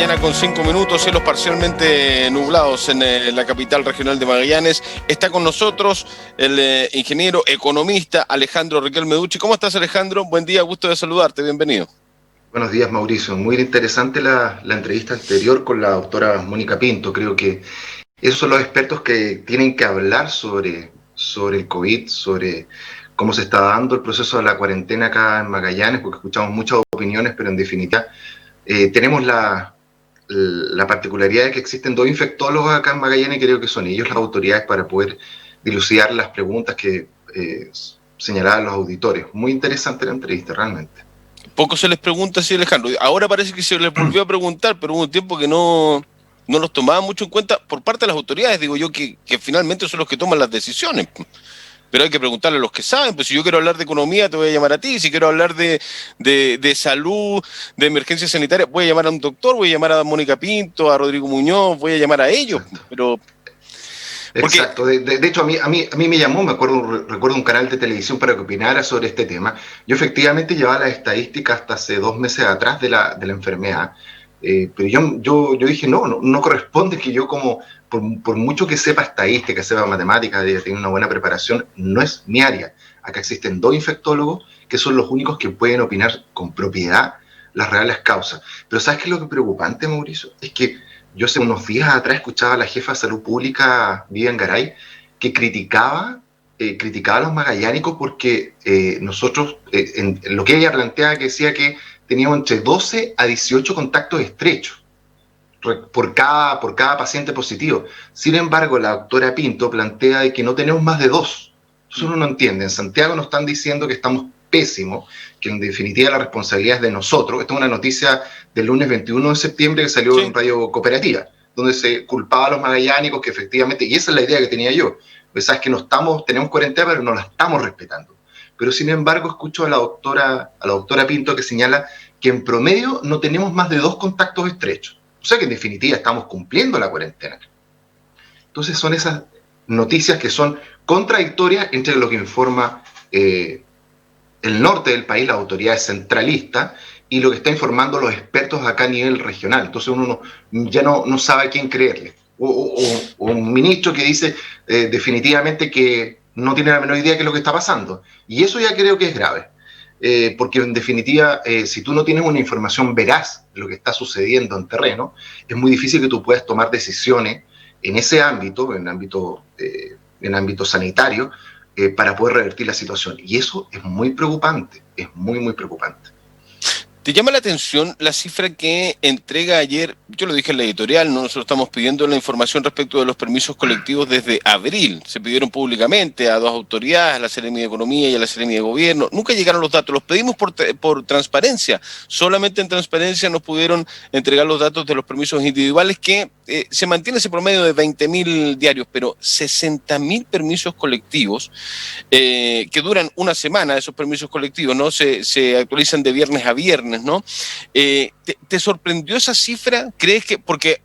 mañana con 5 minutos, cielos parcialmente nublados en la capital regional de Magallanes. Está con nosotros el ingeniero economista Alejandro Riquelme Ducci. ¿Cómo estás, Alejandro? Buen día, gusto de saludarte, bienvenido. Buenos días, Mauricio. Muy interesante la entrevista anterior con la doctora Mónica Pinto. Creo que esos son los expertos que tienen que hablar sobre el COVID, sobre cómo se está dando el proceso de la cuarentena acá en Magallanes, porque escuchamos muchas opiniones, pero en definitiva tenemos la particularidad de que existen dos infectólogos acá en Magallanes y creo que son ellos las autoridades para poder dilucidar las preguntas que señalaban los auditores. Muy interesante la entrevista, realmente. Poco se les pregunta así, Alejandro. Ahora parece que se les volvió a preguntar, pero hubo un tiempo que no los tomaban mucho en cuenta por parte de las autoridades, digo yo, que finalmente son los que toman las decisiones. Pero hay que preguntarle a los que saben. Pues si yo quiero hablar de economía, te voy a llamar a ti. Si quiero hablar de salud, de emergencia sanitaria, voy a llamar a un doctor, voy a llamar a Mónica Pinto, a Rodrigo Muñoz, voy a llamar a ellos. Exacto. Pero porque... Exacto. De hecho, a mí me llamó, recuerdo un canal de televisión para que opinara sobre este tema. Yo efectivamente llevaba las estadísticas hasta hace 2 meses atrás de la enfermedad. Pero yo dije, no corresponde que yo por mucho que sepa estadística, sepa matemáticas, tenga una buena preparación, no es mi área. Acá existen 2 infectólogos que son los únicos que pueden opinar con propiedad las reales causas. Pero ¿sabes qué es lo que es preocupante, Mauricio? Es que yo hace unos días atrás escuchaba a la jefa de salud pública, Vivian Garay, que criticaba a los magallánicos porque nosotros, en lo que ella planteaba, que decía que teníamos entre 12 a 18 contactos estrechos por cada paciente positivo. Sin embargo, la doctora Pinto plantea de que no tenemos más de 2. Entonces uno no entiende. En Santiago nos están diciendo que estamos pésimos, que en definitiva la responsabilidad es de nosotros. Esta es una noticia del lunes 21 de septiembre que salió en Radio Cooperativa, donde se culpaba a los magallánicos que efectivamente, y esa es la idea que tenía yo, pues sabes que tenemos cuarentena, pero no la estamos respetando. Pero sin embargo escucho a la doctora Pinto que señala que en promedio no tenemos más de 2 contactos estrechos. O sea que en definitiva estamos cumpliendo la cuarentena. Entonces son esas noticias que son contradictorias entre lo que informa el norte del país, las autoridades centralistas, y lo que está informando los expertos acá a nivel regional. Entonces uno ya no sabe a quién creerle. O un ministro que dice definitivamente que no tiene la menor idea de qué es lo que está pasando. Y eso ya creo que es grave. Porque en definitiva, si tú no tienes una información veraz de lo que está sucediendo en terreno, es muy difícil que tú puedas tomar decisiones en ese ámbito, en ámbito sanitario, para poder revertir la situación. Y eso es muy preocupante, es muy, muy preocupante. ¿Te llama la atención la cifra que entrega ayer? Yo lo dije en la editorial, ¿no? Nosotros estamos pidiendo la información respecto de los permisos colectivos desde abril. Se pidieron públicamente a 2 autoridades, a la Seremi de Economía y a la Seremi de Gobierno. Nunca llegaron los datos, los pedimos por transparencia. Solamente en transparencia nos pudieron entregar los datos de los permisos individuales que se mantiene ese promedio de 20.000 diarios, pero 60.000 permisos colectivos que duran una semana, esos permisos colectivos, ¿no? Se actualizan de viernes a viernes, ¿no? ¿Te sorprendió esa cifra? ¿Crees que...? Porque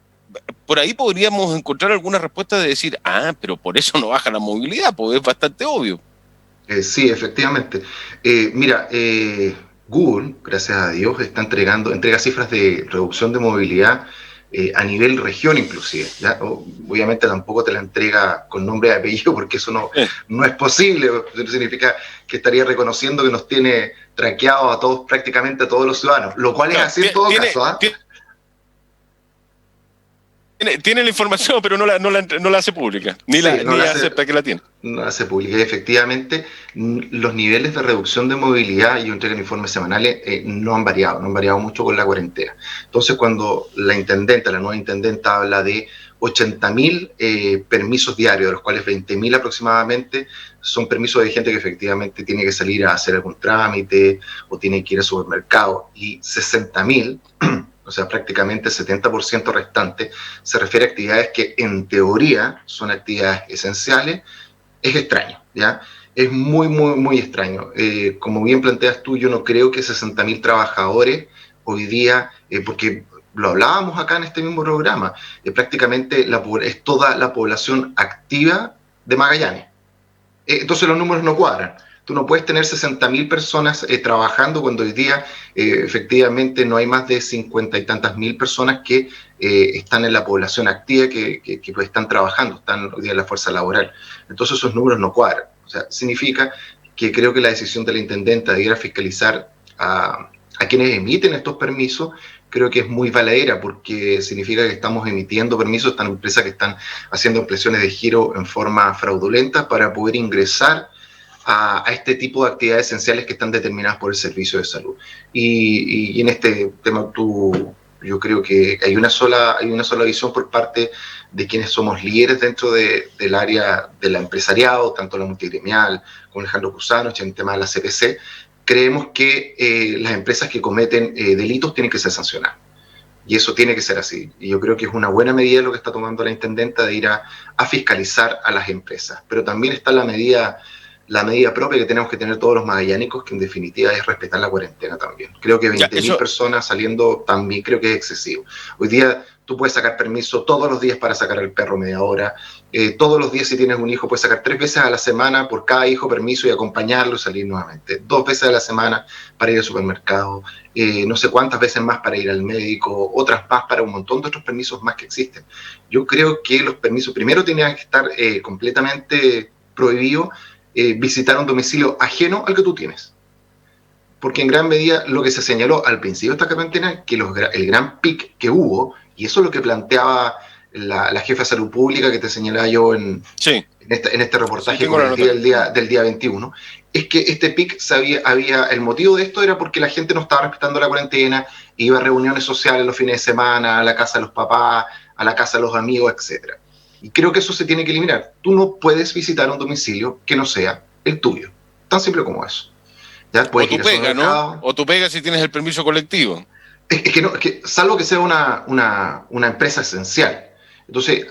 por ahí podríamos encontrar alguna respuesta de decir, pero por eso no baja la movilidad, pues es bastante obvio. Sí, efectivamente. Mira, Google, gracias a Dios, entrega cifras de reducción de movilidad a nivel región inclusive, ¿ya? Obviamente tampoco te la entrega con nombre y apellido porque eso no es posible. Eso significa que estaría reconociendo que nos tiene traqueados a todos, prácticamente a todos los ciudadanos, lo cual es así en todo caso. Tiene la información, pero no la hace pública, ni acepta que la tiene. No la hace pública. Y efectivamente, los niveles de reducción de movilidad, y yo entrego informes semanales, no han variado mucho con la cuarentena. Entonces, cuando la nueva intendenta habla de 80.000 permisos diarios, de los cuales 20.000 aproximadamente son permisos de gente que efectivamente tiene que salir a hacer algún trámite o tiene que ir al supermercado, y 60.000... o sea, prácticamente el 70% restante, se refiere a actividades que en teoría son actividades esenciales. Es extraño, ¿ya? Es muy, muy, muy extraño. Como bien planteas tú, yo no creo que 60.000 trabajadores hoy día, porque lo hablábamos acá en este mismo programa, prácticamente es toda la población activa de Magallanes. Entonces los números no cuadran. Tú no puedes tener 60.000 personas trabajando cuando hoy día efectivamente no hay más de 50 y tantas mil personas que están en la población activa, que pues están trabajando, están hoy día en la fuerza laboral. Entonces esos números no cuadran. O sea, significa que creo que la decisión de la intendenta de ir a fiscalizar a quienes emiten estos permisos, creo que es muy valedera, porque significa que estamos emitiendo permisos, están empresas que están haciendo ampliaciones de giro en forma fraudulenta para poder ingresar a este tipo de actividades esenciales que están determinadas por el servicio de salud. Y en este tema yo creo que hay una sola visión por parte de quienes somos líderes dentro del área del empresariado, tanto la multigremial como Alejandro Cusano, en el tema de la CPC. Creemos que las empresas que cometen delitos tienen que ser sancionadas. Y eso tiene que ser así. Y yo creo que es una buena medida lo que está tomando la intendenta de ir a fiscalizar a las empresas. Pero también está la medida propia que tenemos que tener todos los magallánicos, que en definitiva es respetar la cuarentena también. Creo que 20.000 personas saliendo también creo que es excesivo. Hoy día tú puedes sacar permiso todos los días para sacar al perro media hora. Todos los días, si tienes un hijo, puedes sacar 3 veces a la semana por cada hijo permiso y acompañarlo y salir nuevamente. 2 veces a la semana para ir al supermercado. No sé cuántas veces más para ir al médico, otras más para un montón de otros permisos más que existen. Yo creo que los permisos primero tenían que estar completamente prohibidos visitar un domicilio ajeno al que tú tienes. Porque en gran medida lo que se señaló al principio de esta cuarentena, que el gran pic que hubo, y eso es lo que planteaba la jefa de salud pública que te señalaba yo en este reportaje del día 21, es que este pic el motivo de esto era porque la gente no estaba respetando la cuarentena, iba a reuniones sociales los fines de semana, a la casa de los papás, a la casa de los amigos, etcétera. Y creo que eso se tiene que eliminar. Tú no puedes visitar un domicilio que no sea el tuyo. Tan simple como eso. ¿Ya? O tu pega, ¿no? O tu pega si tienes el permiso colectivo. Es que salvo que sea una empresa esencial. Entonces,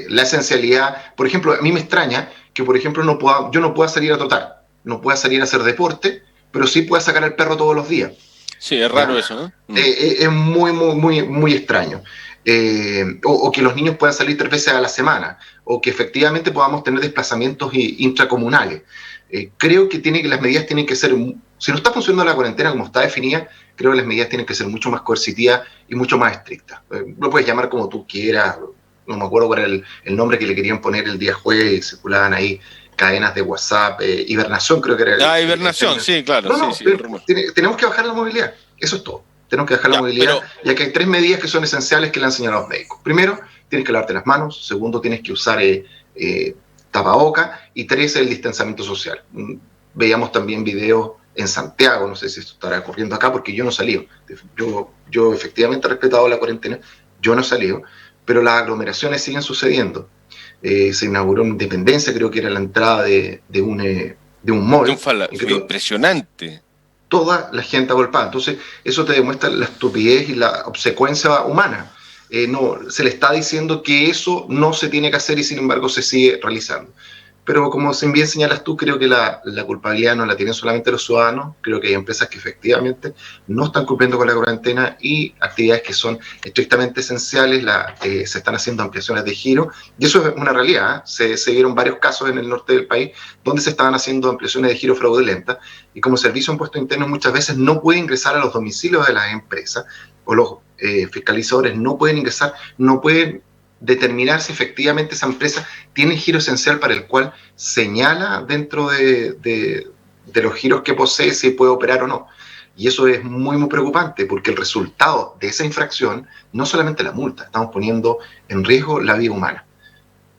la esencialidad, por ejemplo, a mí me extraña que, por ejemplo, yo no pueda salir a trotar, no pueda salir a hacer deporte, pero sí pueda sacar al perro todos los días. Sí, es raro eso, ¿no? Es muy extraño. O que los niños puedan salir 3 veces a la semana, o que efectivamente podamos tener desplazamientos intracomunales. Creo que las medidas tienen que ser, si no está funcionando la cuarentena como está definida, creo que las medidas tienen que ser mucho más coercitivas y mucho más estrictas. Lo puedes llamar como tú quieras, no me acuerdo cuál era el nombre que le querían poner el día jueves, circulaban ahí cadenas de WhatsApp, hibernación creo que era. Hibernación, sí, claro. Tenemos que bajar la movilidad, eso es todo. Tenemos que bajar la movilidad, ya que hay 3 medidas que son esenciales que le han señalado los médicos. Primero, tienes que lavarte las manos. Segundo, tienes que usar tapaboca. Y 3, el distanciamiento social. Veíamos también videos en Santiago, no sé si esto estará ocurriendo acá, porque yo no salí. Yo efectivamente he respetado la cuarentena, yo no he salido, pero las aglomeraciones siguen sucediendo. Se inauguró en Independencia, creo que era la entrada de un mall. Impresionante. Toda la gente agolpada. Entonces, eso te demuestra la estupidez y la obsecuencia humana. No, se le está diciendo que eso no se tiene que hacer y sin embargo se sigue realizando. Pero como bien señalas tú, creo que la culpabilidad no la tienen solamente los ciudadanos. Creo que hay empresas que efectivamente no están cumpliendo con la cuarentena y actividades que son estrictamente esenciales se están haciendo ampliaciones de giro. Y eso es una realidad. Se vieron varios casos en el norte del país donde se estaban haciendo ampliaciones de giro fraudulentas. Y como Servicio de Impuestos Internos muchas veces no puede ingresar a los domicilios de las empresas, o los fiscalizadores no pueden ingresar, no pueden determinar si efectivamente esa empresa tiene giro esencial para el cual señala dentro de los giros que posee si puede operar o no. Y eso es muy preocupante, porque el resultado de esa infracción no solamente la multa, estamos poniendo en riesgo la vida humana.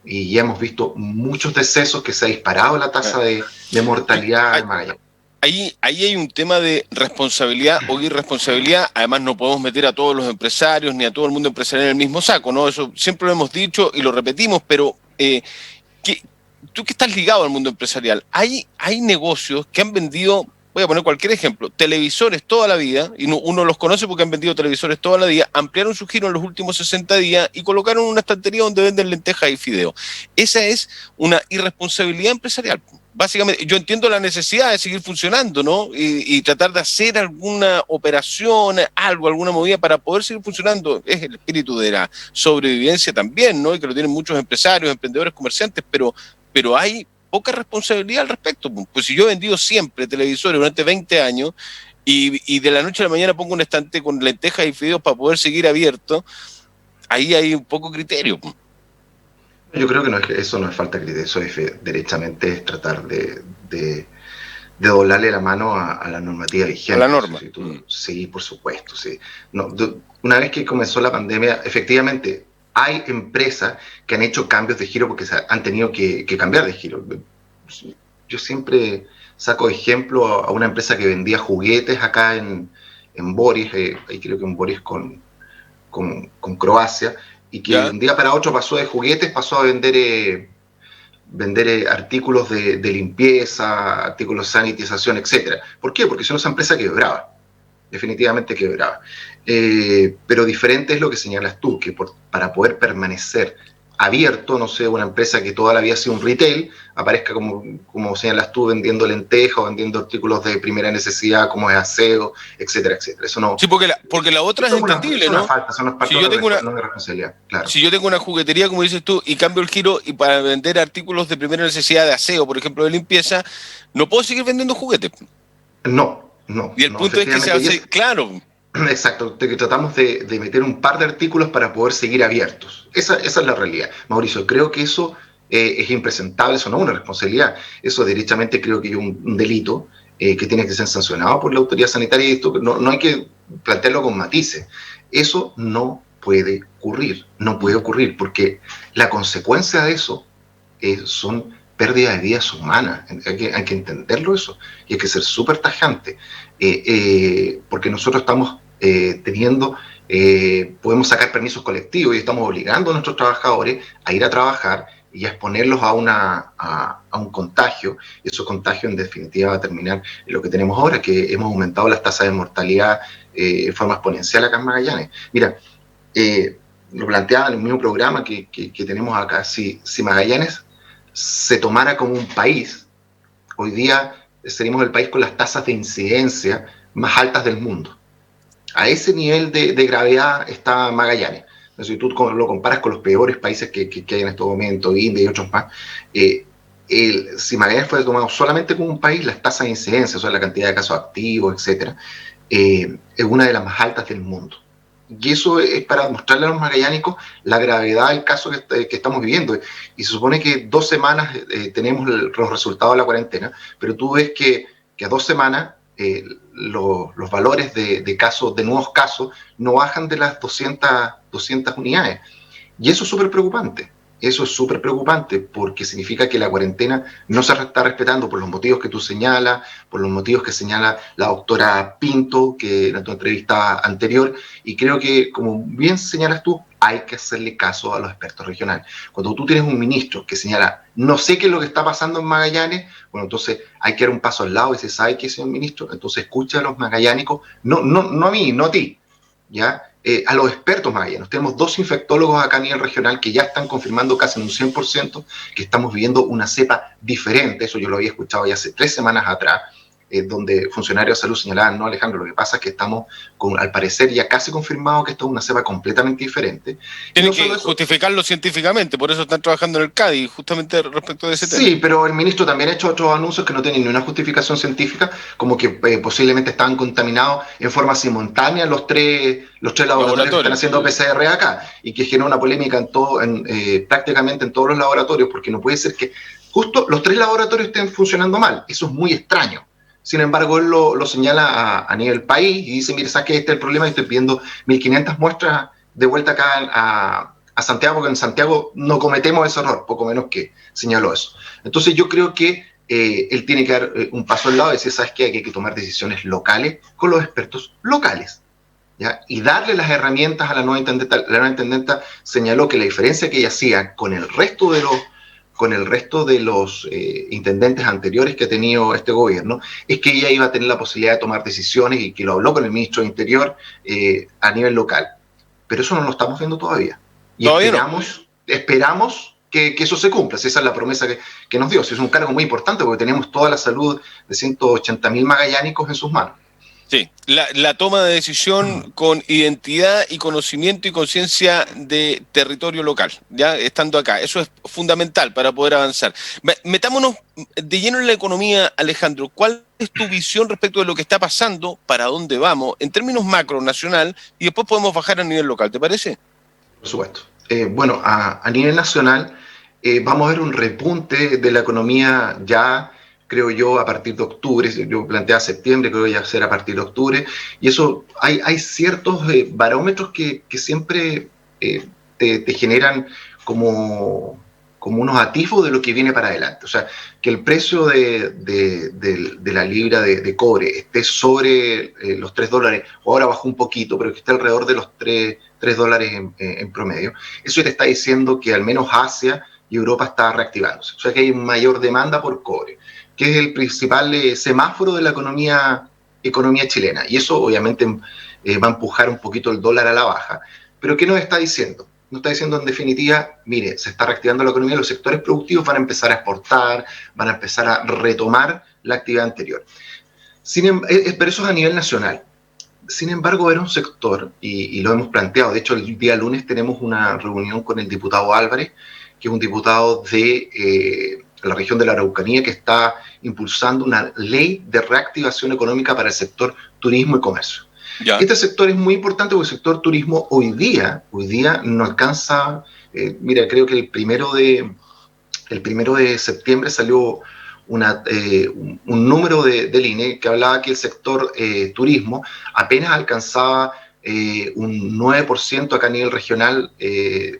Y ya hemos visto muchos decesos, que se ha disparado la tasa de mortalidad en Magallanes. Ahí hay un tema de responsabilidad o irresponsabilidad. Además, no podemos meter a todos los empresarios ni a todo el mundo empresarial en el mismo saco, ¿no? Eso siempre lo hemos dicho y lo repetimos, pero tú que estás ligado al mundo empresarial, hay negocios que han vendido, voy a poner cualquier ejemplo, televisores toda la vida, y uno los conoce porque han vendido televisores toda la vida, ampliaron su giro en los últimos 60 días y colocaron una estantería donde venden lentejas y fideos. Esa es una irresponsabilidad empresarial. Básicamente, yo entiendo la necesidad de seguir funcionando, ¿no? Y tratar de hacer alguna operación, alguna movida para poder seguir funcionando. Es el espíritu de la sobrevivencia también, ¿no? Y que lo tienen muchos empresarios, emprendedores, comerciantes, pero hay poca responsabilidad al respecto. Pues si yo he vendido siempre televisores durante 20 años y de la noche a la mañana pongo un estante con lentejas y fideos para poder seguir abierto, ahí hay un poco criterio. Yo creo que eso no es falta de criterio, eso es derechamente es tratar de doblarle la mano a la normativa vigente. A la norma. Sí, por supuesto. Sí. No, una vez que comenzó la pandemia, efectivamente, hay empresas que han hecho cambios de giro porque han tenido que cambiar de giro. Yo siempre saco ejemplo a una empresa que vendía juguetes acá en Boris, ahí creo que en Boris con Croacia, y que ¿ya? De un día para otro pasó de juguetes, pasó a vender artículos de limpieza, artículos de sanitización, etc. ¿Por qué? Porque son esa empresa quebraba, definitivamente quebraba. Pero diferente es lo que señalas tú, que para poder permanecer abierto, no sé, una empresa que toda la vida ha sido un retail, aparezca como señalas tú, vendiendo lentejas o vendiendo artículos de primera necesidad como es aseo, etcétera, etcétera. Eso no, sí, porque la otra es entendible, ¿no? Falta, son las partes de responsabilidad, claro. Si yo tengo una juguetería, como dices tú, y cambio el giro y para vender artículos de primera necesidad de aseo, por ejemplo, de limpieza, no puedo seguir vendiendo juguetes. No. Y el punto es que se hace, claro. Exacto, que tratamos de meter un par de artículos para poder seguir abiertos. Esa es la realidad. Mauricio, creo que eso es impresentable, eso no es una responsabilidad. Eso derechamente creo que es un delito que tiene que ser sancionado por la autoridad sanitaria y esto no hay que plantearlo con matices. Eso no puede ocurrir, porque la consecuencia de eso son pérdida de vidas humanas. Hay que entenderlo eso y hay que ser súper tajante, porque nosotros estamos podemos sacar permisos colectivos y estamos obligando a nuestros trabajadores a ir a trabajar y a exponerlos a un contagio, y esos contagios en definitiva va a terminar en lo que tenemos ahora, que hemos aumentado las tasas de mortalidad en forma exponencial acá en Magallanes. Mira, lo planteaba en el mismo programa que tenemos acá, si Magallanes se tomara como un país, hoy día seríamos el país con las tasas de incidencia más altas del mundo. A ese nivel de gravedad está Magallanes. Si tú lo comparas con los peores países que hay en estos momentos, India y otros más, si Magallanes fuera tomado solamente como un país, las tasas de incidencia, o sea, la cantidad de casos activos, etc., es una de las más altas del mundo. Y eso es para mostrarle a los magallánicos la gravedad del caso que estamos viviendo. Y se supone que 2 semanas tenemos los resultados de la cuarentena, pero tú ves que a 2 semanas los valores de casos, de nuevos casos, no bajan de las 200 unidades. Y eso es súper preocupante. Eso es súper preocupante porque significa que la cuarentena no se está respetando por los motivos que tú señalas, por los motivos que señala la doctora Pinto, que en tu entrevista anterior, y creo que, como bien señalas tú, hay que hacerle caso a los expertos regionales. Cuando tú tienes un ministro que señala, no sé qué es lo que está pasando en Magallanes, bueno, entonces hay que dar un paso al lado y decir, ¿sabe qué, señor ministro? Entonces escucha a los magallánicos, no a mí, no a ti, ¿ya? A los expertos magallanos. Tenemos 2 infectólogos acá a nivel regional que ya están confirmando casi en un 100% que estamos viviendo una cepa diferente. Eso yo lo había escuchado ya hace 3 semanas atrás, donde funcionarios de salud señalaban, no, Alejandro, lo que pasa es que estamos, al parecer, ya casi confirmado que esto es una cepa completamente diferente. Tienen que justificarlo científicamente, por eso están trabajando en el CADI, justamente respecto de ese tema. Sí, pero el ministro también ha hecho otros anuncios que no tienen ni una justificación científica, como que posiblemente estaban contaminados en forma simultánea los tres laboratorios que están haciendo PCR acá, y que genera una polémica prácticamente en todos los laboratorios, porque no puede ser que justo los 3 laboratorios estén funcionando mal. Eso es muy extraño. Sin embargo, él lo señala a nivel país y dice, mire, ¿sabes qué? Este es el problema y estoy pidiendo 1.500 muestras de vuelta acá a Santiago, porque en Santiago no cometemos ese error, poco menos que señaló eso. Entonces yo creo que él tiene que dar un paso al lado y decir, ¿sabes qué? Hay que tomar decisiones locales con los expertos locales, ¿ya? Y darle las herramientas a la nueva intendenta. La nueva intendenta señaló que la diferencia que ella hacía con el resto de los intendentes anteriores que ha tenido este gobierno, es que ella iba a tener la posibilidad de tomar decisiones y que lo habló con el ministro de Interior a nivel local. Pero eso no lo estamos viendo todavía. Y esperamos que eso se cumpla, si esa es la promesa que nos dio. Si es un cargo muy importante porque tenemos toda la salud de 180.000 magallánicos en sus manos. Sí, la toma de decisión con identidad y conocimiento y conciencia de territorio local, ya estando acá. Eso es fundamental para poder avanzar. Metámonos de lleno en la economía, Alejandro. ¿Cuál es tu visión respecto de lo que está pasando, para dónde vamos, en términos macro, nacional, y después podemos bajar a nivel local? ¿Te parece? Por supuesto. Bueno, a nivel nacional vamos a ver un repunte de la economía ya, creo yo, a partir de octubre. Yo planteaba septiembre, creo que ya será a partir de octubre. Y eso, hay ciertos barómetros que siempre te generan como unos atisbos de lo que viene para adelante. O sea, que el precio de la libra de cobre esté sobre los $3, o ahora bajó un poquito, pero que esté alrededor de los $3 en promedio. Eso te está diciendo que al menos Asia y Europa está reactivándose. O sea que hay mayor demanda por cobre, que es el principal semáforo de la economía chilena. Y eso obviamente va a empujar un poquito el dólar a la baja. Pero ¿qué nos está diciendo? Nos está diciendo en definitiva, mire, se está reactivando la economía, los sectores productivos van a empezar a exportar, van a empezar a retomar la actividad anterior. Pero eso es a nivel nacional. Sin embargo, era un sector, y lo hemos planteado, de hecho el día lunes tenemos una reunión con el diputado Álvarez, que es un diputado de la región de la Araucanía, que está impulsando una ley de reactivación económica para el sector turismo y comercio. Ya. Este sector es muy importante porque el sector turismo hoy día no alcanza, mira, creo que el primero de septiembre salió un número del INE que hablaba que el sector turismo apenas alcanzaba un 9% acá a nivel regional,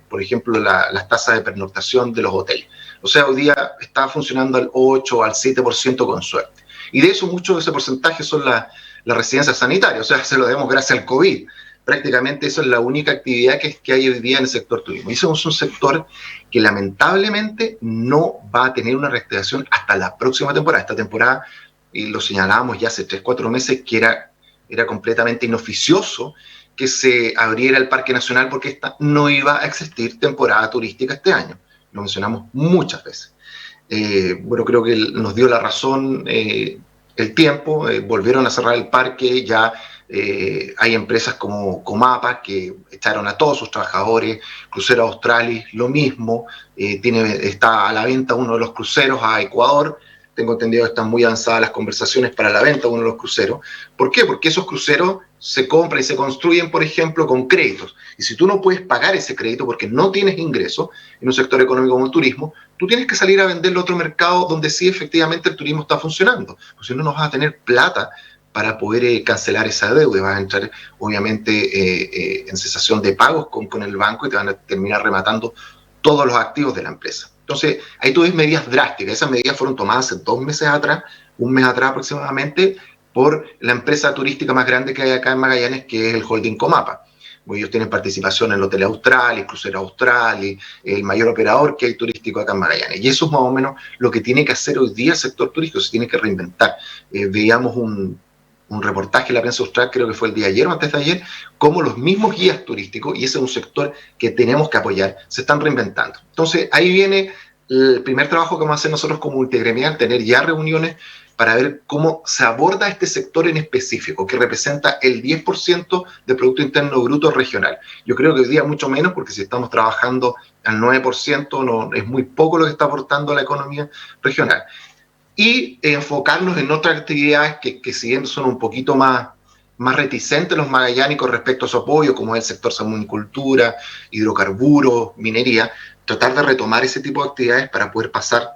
por ejemplo, las tasas de pernoctación de los hoteles. O sea, hoy día está funcionando al 8 al 7% con suerte. Y de eso, mucho de ese porcentaje son las residencias sanitarias, o sea, se lo debemos gracias al COVID. Prácticamente eso es la única actividad que hay hoy día en el sector turismo. Y eso es un sector que lamentablemente no va a tener una reactivación hasta la próxima temporada. Esta temporada, y lo señalábamos ya hace 3-4 meses, que era completamente inoficioso que se abriera el Parque Nacional porque esta no iba a existir temporada turística este año. Lo mencionamos muchas veces. Bueno, creo que nos dio la razón el tiempo, volvieron a cerrar el parque, ya hay empresas como Comapa que echaron a todos sus trabajadores, Crucero Australis, lo mismo, está a la venta uno de los cruceros a Ecuador. Tengo entendido que están muy avanzadas las conversaciones para la venta de uno de los cruceros. ¿Por qué? Porque esos cruceros se compran y se construyen, por ejemplo, con créditos. Y si tú no puedes pagar ese crédito porque no tienes ingresos en un sector económico como el turismo, tú tienes que salir a venderlo a otro mercado donde sí efectivamente el turismo está funcionando. Pues si no, no vas a tener plata para poder cancelar esa deuda. Vas a entrar, obviamente, en cesación de pagos con el banco y te van a terminar rematando todos los activos de la empresa. Entonces, ahí tú ves medidas drásticas. Esas medidas fueron tomadas hace 2 meses atrás, un mes atrás aproximadamente, por la empresa turística más grande que hay acá en Magallanes, que es el Holding Comapa. Ellos tienen participación en el Hotel Austral, el Crucero Austral, el mayor operador que hay turístico acá en Magallanes. Y eso es más o menos lo que tiene que hacer hoy día el sector turístico, se tiene que reinventar. Veíamos un reportaje en la prensa austral, creo que fue el día de ayer o antes de ayer, cómo los mismos guías turísticos, y ese es un sector que tenemos que apoyar, se están reinventando. Entonces, ahí viene el primer trabajo que vamos a hacer nosotros como multigremial, tener ya reuniones para ver cómo se aborda este sector en específico, que representa el 10% del Producto Interno Bruto regional. Yo creo que hoy día mucho menos, porque si estamos trabajando al 9%, no, es muy poco lo que está aportando a la economía regional. Y enfocarnos en otras actividades que si bien son un poquito más reticentes los magallánicos respecto a su apoyo, como es el sector salmonicultura, hidrocarburos, minería, tratar de retomar ese tipo de actividades para poder pasar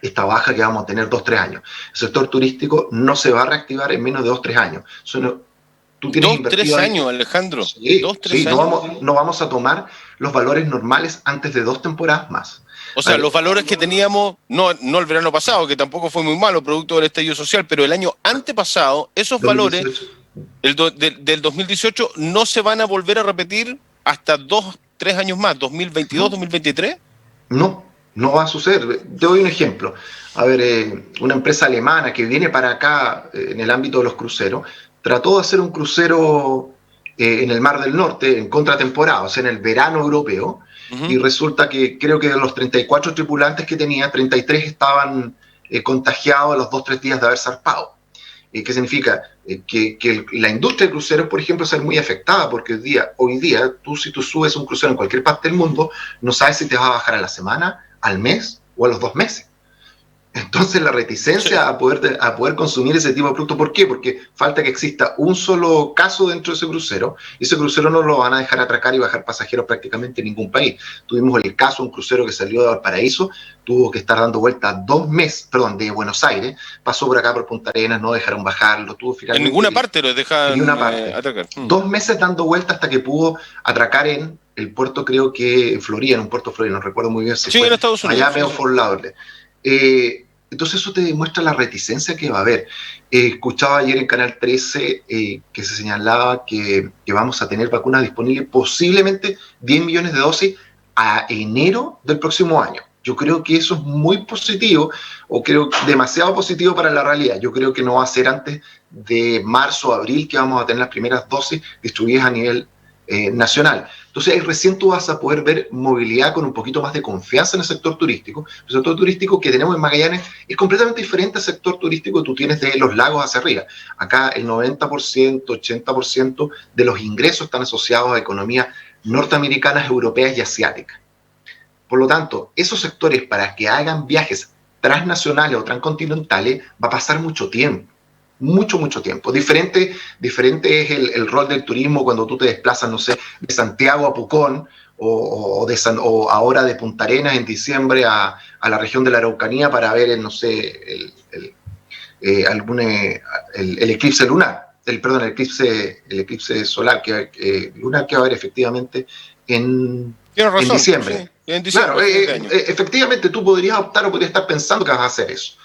esta baja que vamos a tener 2-3 años. El sector turístico no se va a reactivar en menos de 2-3 años. Tú tienes 2-3 años, Alejandro. Sí, 2-3 años. No vamos a tomar los valores normales antes de 2 temporadas más. O sea, los valores que teníamos, no el verano pasado, que tampoco fue muy malo, producto del estallido social, pero el año antepasado, esos 2018. Valores del 2018 no se van a volver a repetir hasta 2-3 años más, 2022, 2023. No va a suceder. Te doy un ejemplo. A ver, una empresa alemana que viene para acá en el ámbito de los cruceros, trató de hacer un crucero en el Mar del Norte en contratemporada, o sea, en el verano europeo, y resulta que creo que de los 34 tripulantes que tenía, 33 estaban contagiados a los 2-3 días de haber zarpado. ¿Qué significa? Que la industria de cruceros, por ejemplo, se ve muy afectada, porque hoy día si tú subes un crucero en cualquier parte del mundo, no sabes si te vas a bajar a la semana, al mes o a los 2 meses. Entonces la reticencia a poder consumir ese tipo de producto, ¿por qué? Porque falta que exista un solo caso dentro de ese crucero, y ese crucero no lo van a dejar atracar y bajar pasajeros prácticamente en ningún país. Tuvimos el caso, un crucero que salió de Valparaíso, tuvo que estar dando vueltas 2 meses, perdón, de Buenos Aires, pasó por acá por Punta Arenas, no dejaron bajarlo, tuvo En finalmente ninguna parte los en dejan ninguna parte. atracar. 2 meses dando vueltas hasta que pudo atracar en el puerto, creo que en Florida, en un puerto de Florida, no recuerdo muy bien si Sí, fue en Estados Unidos. Miami o Fort Lauderdale. Entonces eso te demuestra la reticencia que va a haber. Escuchaba ayer en Canal 13 que se señalaba que vamos a tener vacunas disponibles, posiblemente 10 millones de dosis a enero del próximo año. Yo creo que eso es muy positivo, o creo demasiado positivo para la realidad. Yo creo que no va a ser antes de marzo o abril que vamos a tener las primeras dosis distribuidas a nivel nacional. Entonces ahí recién tú vas a poder ver movilidad con un poquito más de confianza en el sector turístico. El sector turístico que tenemos en Magallanes es completamente diferente al sector turístico que tú tienes de los lagos hacia arriba. Acá el 90%, 80% de los ingresos están asociados a economías norteamericanas, europeas y asiáticas. Por lo tanto, esos sectores, para que hagan viajes transnacionales o transcontinentales, va a pasar mucho tiempo. Mucho tiempo. Diferente es el rol del turismo cuando tú te desplazas, no sé, de Santiago a Pucón o ahora de Punta Arenas en diciembre a la región de la Araucanía para ver, no sé, el eclipse lunar, el eclipse solar lunar que va a haber efectivamente en diciembre. Sí, en diciembre. Claro, efectivamente tú podrías optar o podrías estar pensando que vas a hacer eso,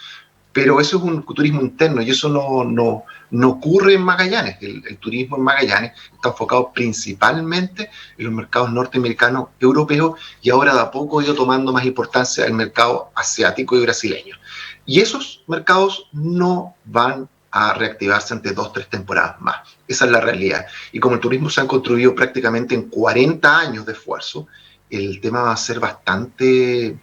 pero eso es un turismo interno y eso no ocurre en Magallanes. El turismo en Magallanes está enfocado principalmente en los mercados norteamericanos, europeos, y ahora de a poco ha ido tomando más importancia el mercado asiático y brasileño. Y esos mercados no van a reactivarse ante 2-3 temporadas más. Esa es la realidad. Y como el turismo se ha construido prácticamente en 40 años de esfuerzo, el tema va a ser bastante...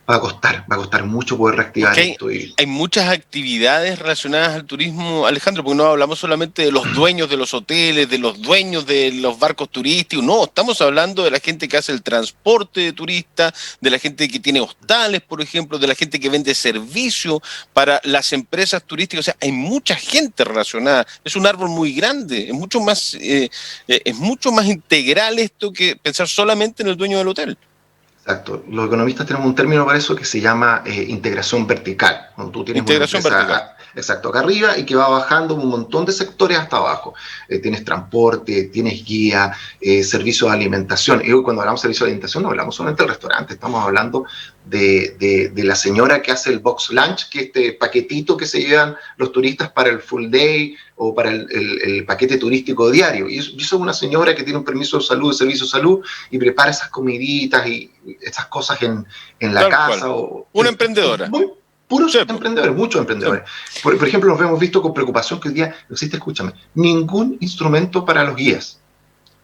Va a costar mucho poder reactivar esto. Hay muchas actividades relacionadas al turismo, Alejandro, porque no hablamos solamente de los dueños de los hoteles, de los dueños de los barcos turísticos, no, estamos hablando de la gente que hace el transporte de turistas, de la gente que tiene hostales, por ejemplo, de la gente que vende servicio para las empresas turísticas. O sea, hay mucha gente relacionada, es un árbol muy grande, es mucho más integral esto que pensar solamente en el dueño del hotel. Exacto. Los economistas tenemos un término para eso que se llama integración vertical. Cuando tú tienes integración una empresa vertical. Exacto, acá arriba y que va bajando un montón de sectores hasta abajo. Tienes transporte, tienes guía, servicios de alimentación. Y cuando hablamos de servicios de alimentación no hablamos solamente del restaurante, estamos hablando de la señora que hace el box lunch, que es este paquetito que se llevan los turistas para el full day o para el paquete turístico diario. Y eso es una señora que tiene un permiso de salud, de servicio de salud, y prepara esas comiditas y esas cosas en la casa. Una emprendedora. Puros emprendedores, muchos emprendedores. Por ejemplo, nos hemos visto con preocupación que hoy día no existe, escúchame, ningún instrumento para los guías.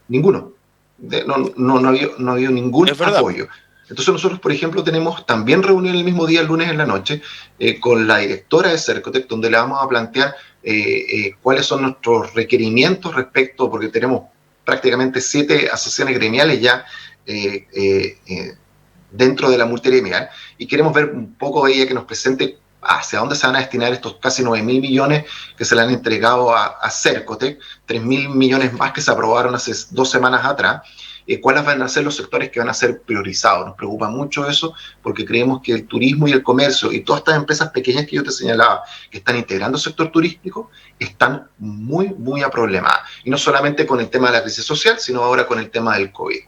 Ninguno. No ha habido ningún apoyo. Entonces nosotros, por ejemplo, tenemos también reunión el mismo día, el lunes en la noche, con la directora de Cercotec, donde le vamos a plantear cuáles son nuestros requerimientos respecto, porque tenemos prácticamente 7 asociaciones gremiales ya dentro de la multigremial, y queremos ver un poco ella que nos presente hacia dónde se van a destinar estos casi 9.000 millones que se le han entregado a Cercotec, 3.000 millones más que se aprobaron hace 2 semanas atrás. ¿Cuáles van a ser los sectores que van a ser priorizados? Nos preocupa mucho eso porque creemos que el turismo y el comercio y todas estas empresas pequeñas que yo te señalaba que están integrando el sector turístico están muy aproblemadas. Y no solamente con el tema de la crisis social, sino ahora con el tema del COVID.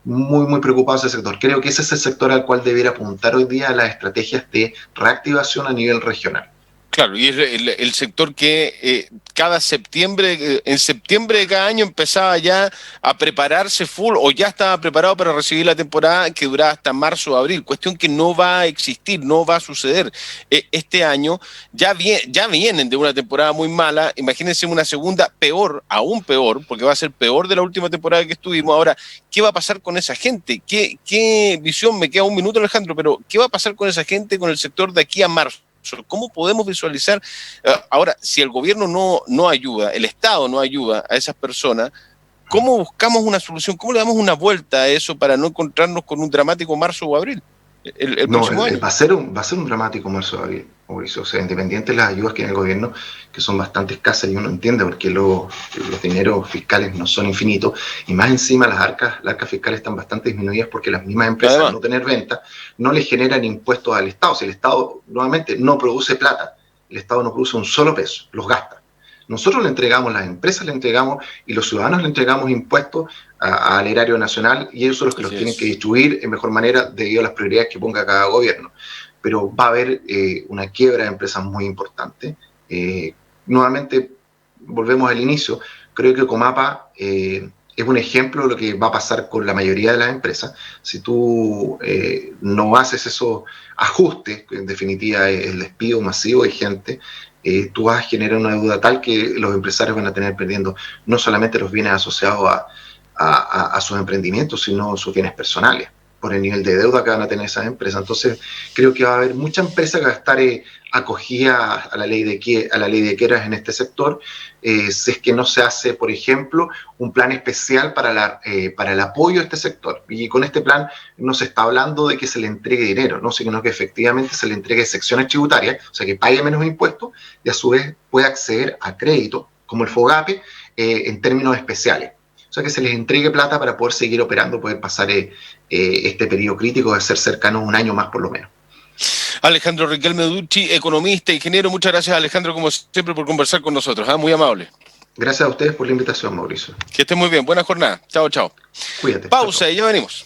Muy preocupado ese sector. Creo que ese es el sector al cual debiera apuntar hoy día las estrategias de reactivación a nivel regional. Claro, y es el sector que en septiembre de cada año empezaba ya a prepararse full o ya estaba preparado para recibir la temporada que duraba hasta marzo o abril, cuestión que no va a existir, no va a suceder. Este año ya vienen de una temporada muy mala, imagínense una segunda peor, aún peor, porque va a ser peor de la última temporada que estuvimos. Ahora, ¿qué va a pasar con esa gente? ¿Qué visión? Me queda un minuto, Alejandro, pero ¿qué va a pasar con esa gente, con el sector de aquí a marzo? ¿Cómo podemos visualizar? Ahora, si el gobierno no ayuda, el Estado no ayuda a esas personas, ¿cómo buscamos una solución? ¿Cómo le damos una vuelta a eso para no encontrarnos con un dramático marzo o abril el No, próximo año? va a ser un dramático marzo, Mauricio. O sea, independiente de las ayudas que hay en el gobierno, que son bastante escasas, y uno entiende porque los dineros fiscales no son infinitos, y más encima las arcas fiscales están bastante disminuidas porque las mismas empresas, Además, al no tener ventas, no le generan impuestos al Estado. Si el Estado, nuevamente, no produce plata, el Estado no produce un solo peso, los gasta. Nosotros le entregamos, las empresas le entregamos y los ciudadanos le entregamos impuestos al erario nacional, y ellos son los que los tienen que distribuir en mejor manera debido a las prioridades que ponga cada gobierno. Pero va a haber una quiebra de empresas muy importante. Nuevamente, volvemos al inicio, creo que Comapa es un ejemplo de lo que va a pasar con la mayoría de las empresas. Si tú no haces esos ajustes, que en definitiva es el despido masivo de gente, tú vas a generar una deuda tal que los empresarios van a tener perdiendo no solamente los bienes asociados a sus emprendimientos, sino sus bienes personales, por el nivel de deuda que van a tener esas empresas. Entonces, creo que va a haber mucha empresa que va a estar acogida a la ley de quiebras en este sector, si es que no se hace, por ejemplo, un plan especial para el apoyo a este sector. Y con este plan no se está hablando de que se le entregue dinero, ¿no? Sino que efectivamente se le entregue secciones tributarias, o sea, que pague menos impuestos y a su vez pueda acceder a crédito, como el FOGAPE, en términos especiales. O sea, que se les entregue plata para poder seguir operando, poder pasar este periodo crítico de ser cercano a un año más por lo menos. Alejandro Riquelme Ducci, economista, ingeniero. Muchas gracias, Alejandro, como siempre, por conversar con nosotros. Muy amable. Gracias a ustedes por la invitación, Mauricio. Que estén muy bien. Buena jornada. Chao, chao. Cuídate. Pausa chao. Y ya venimos.